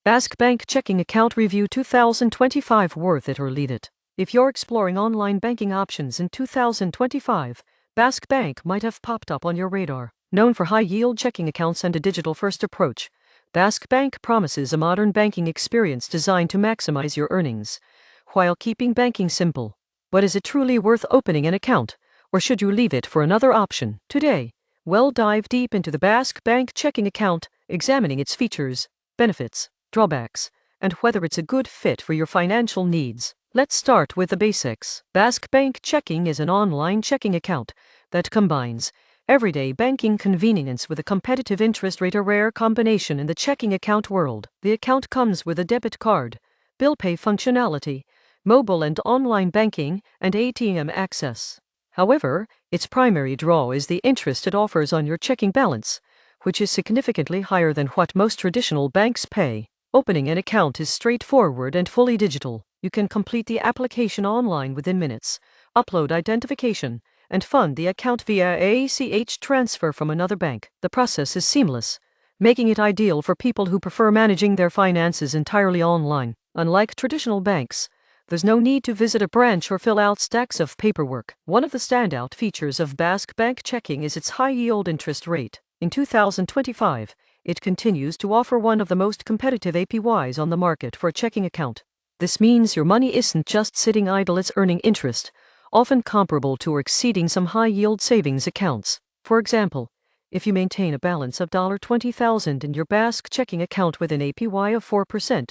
Basque Bank Checking Account Review 2025. Worth it or leave it? If you're exploring online banking options in 2025, Basque Bank might have popped up on your radar. Known for high-yield checking accounts and a digital-first approach, Basque Bank promises a modern banking experience designed to maximize your earnings, while keeping banking simple. But is it truly worth opening an account, or should you leave it for another option? Today, we'll dive deep into the Basque Bank checking account, examining its features, benefits, drawbacks, and whether it's a good fit for your financial needs. Let's start with the basics. Basque Bank Checking is an online checking account that combines everyday banking convenience with a competitive interest rate, a rare combination in the checking account world. The account comes with a debit card, bill pay functionality, mobile and online banking, and ATM access. However, its primary draw is the interest it offers on your checking balance, which is significantly higher than what most traditional banks pay. Opening an account is straightforward and fully digital. You can complete the application online within minutes, upload identification, and fund the account via ACH transfer from another bank. The process is seamless, making it ideal for people who prefer managing their finances entirely online. Unlike traditional banks, there's no need to visit a branch or fill out stacks of paperwork. One of the standout features of Basque Bank Checking is its high-yield interest rate. In 2025, it continues to offer one of the most competitive APYs on the market for a checking account. This means your money isn't just sitting idle, it's earning interest, often comparable to or exceeding some high-yield savings accounts. For example, if you maintain a balance of $20,000 in your Basque checking account with an APY of 4%,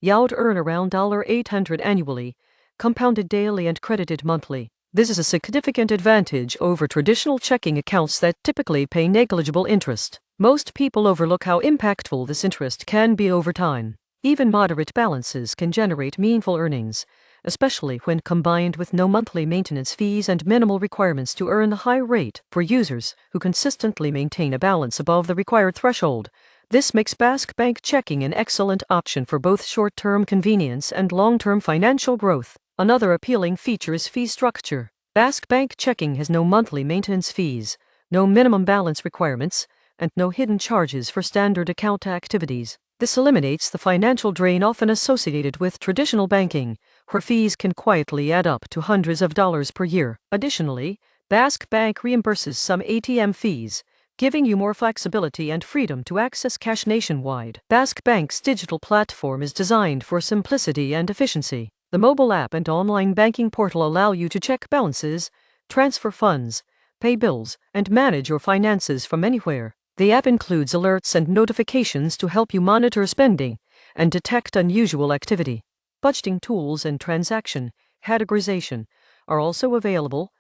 you'd earn around $800 annually, compounded daily and credited monthly. This is a significant advantage over traditional checking accounts that typically pay negligible interest. Most people overlook how impactful this interest can be over time. Even moderate balances can generate meaningful earnings, especially when combined with no monthly maintenance fees and minimal requirements to earn the high rate. For users who consistently maintain a balance above the required threshold, this makes Basque Bank Checking an excellent option for both short-term convenience and long-term financial growth. Another appealing feature is fee structure. Basque Bank Checking has no monthly maintenance fees, no minimum balance requirements, and no hidden charges for standard account activities. This eliminates the financial drain often associated with traditional banking, where fees can quietly add up to hundreds of dollars per year. Additionally, Basque Bank reimburses some ATM fees, giving you more flexibility and freedom to access cash nationwide. Basque Bank's digital platform is designed for simplicity and efficiency. The mobile app and online banking portal allow you to check balances, transfer funds, pay bills, and manage your finances from anywhere. The app includes alerts and notifications to help you monitor spending and detect unusual activity. Budgeting tools and transaction categorization are also available,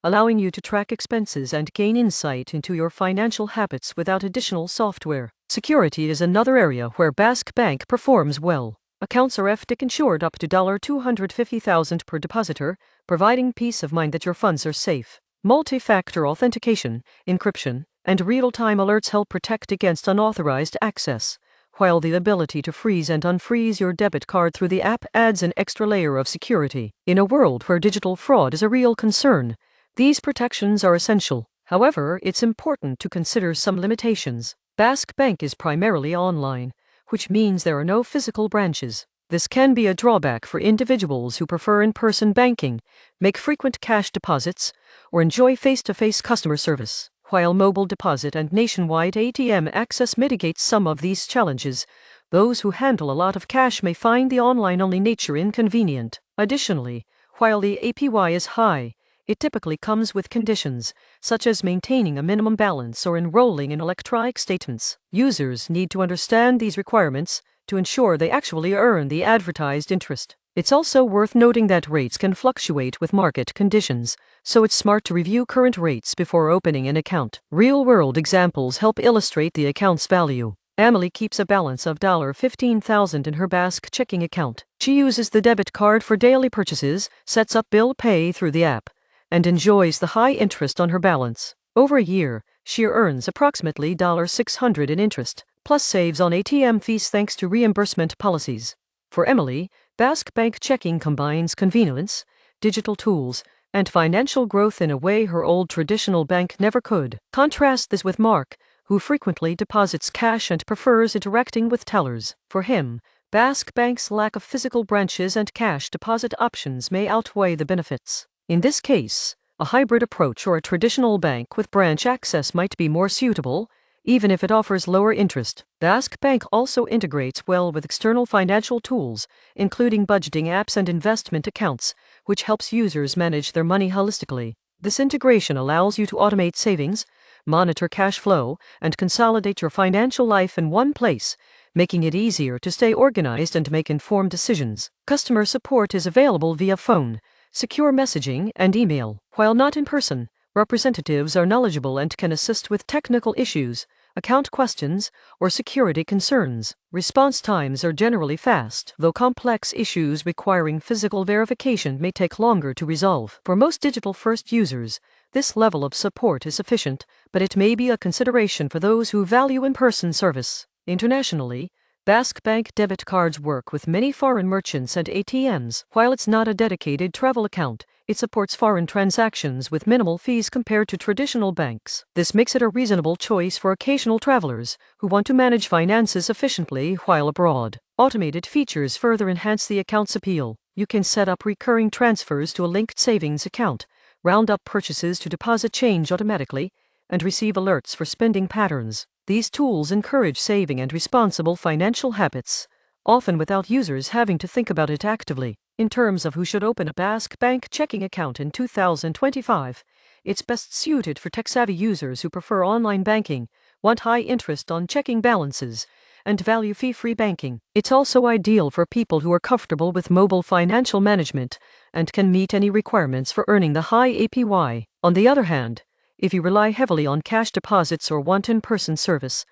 allowing you to track expenses and gain insight into your financial habits without additional software. Security is another area where Basque Bank performs well. Accounts are FDIC insured up to $250,000 per depositor, providing peace of mind that your funds are safe. Multi-factor authentication, encryption, and real-time alerts help protect against unauthorized access, while the ability to freeze and unfreeze your debit card through the app adds an extra layer of security. In a world where digital fraud is a real concern, these protections are essential. However, it's important to consider some limitations. Basque Bank is primarily online, which means there are no physical branches. This can be a drawback for individuals who prefer in-person banking, make frequent cash deposits, or enjoy face-to-face customer service. While mobile deposit and nationwide ATM access mitigates some of these challenges, those who handle a lot of cash may find the online-only nature inconvenient. Additionally, while the APY is high, it typically comes with conditions, such as maintaining a minimum balance or enrolling in electronic statements. Users need to understand these requirements to ensure they actually earn the advertised interest. It's also worth noting that rates can fluctuate with market conditions, so it's smart to review current rates before opening an account. Real-world examples help illustrate the account's value. Emily keeps a balance of $15,000 in her Basque checking account. She uses the debit card for daily purchases, sets up bill pay through the app, and enjoys the high interest on her balance. Over a year, she earns approximately $600 in interest, plus saves on ATM fees thanks to reimbursement policies. For Emily, Basque Bank Checking combines convenience, digital tools, and financial growth in a way her old traditional bank never could. Contrast this with Mark, who frequently deposits cash and prefers interacting with tellers. For him, Basque Bank's lack of physical branches and cash deposit options may outweigh the benefits. In this case, a hybrid approach or a traditional bank with branch access might be more suitable, even if it offers lower interest. Basque Bank also integrates well with external financial tools, including budgeting apps and investment accounts, which helps users manage their money holistically. This integration allows you to automate savings, monitor cash flow, and consolidate your financial life in one place, making it easier to stay organized and make informed decisions. Customer support is available via phone, secure messaging, and email. While not in person, representatives are knowledgeable and can assist with technical issues, account questions, or security concerns. Response times are generally fast, though complex issues requiring physical verification may take longer to resolve. For most digital-first users, this level of support is sufficient, but it may be a consideration for those who value in-person service. Internationally, Basque Bank debit cards work with many foreign merchants and ATMs. While it's not a dedicated travel account, it supports foreign transactions with minimal fees compared to traditional banks. This makes it a reasonable choice for occasional travelers who want to manage finances efficiently while abroad. Automated features further enhance the account's appeal. You can set up recurring transfers to a linked savings account, round up purchases to deposit change automatically, and receive alerts for spending patterns. These tools encourage saving and responsible financial habits, often without users having to think about it actively. In terms of who should open a Basque Bank checking account in 2025, it's best suited for tech-savvy users who prefer online banking, want high interest on checking balances, and value fee-free banking. It's also ideal for people who are comfortable with mobile financial management and can meet any requirements for earning the high APY. On the other hand, if you rely heavily on cash deposits or want in-person service,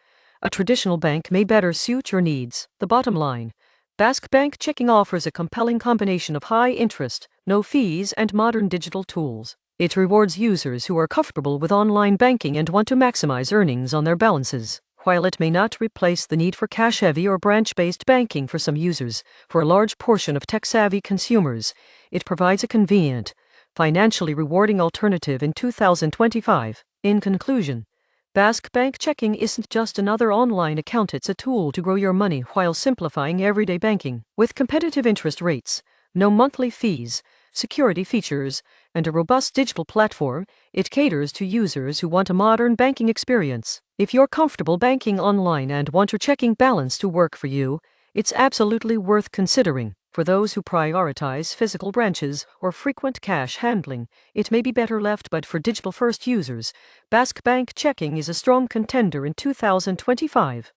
a traditional bank may better suit your needs. The bottom line: Basque Bank Checking offers a compelling combination of high interest, no fees, and modern digital tools. It rewards users who are comfortable with online banking and want to maximize earnings on their balances. While it may not replace the need for cash-heavy or branch-based banking for some users, for a large portion of tech-savvy consumers, it provides a convenient, financially rewarding alternative in 2025. In conclusion, Basque Bank Checking isn't just another online account, it's a tool to grow your money while simplifying everyday banking. With competitive interest rates, no monthly fees, security features, and a robust digital platform, it caters to users who want a modern banking experience. If you're comfortable banking online and want your checking balance to work for you, it's absolutely worth considering. For those who prioritize physical branches or frequent cash handling, it may be better left, but for digital-first users, Basque Bank Checking is a strong contender in 2025.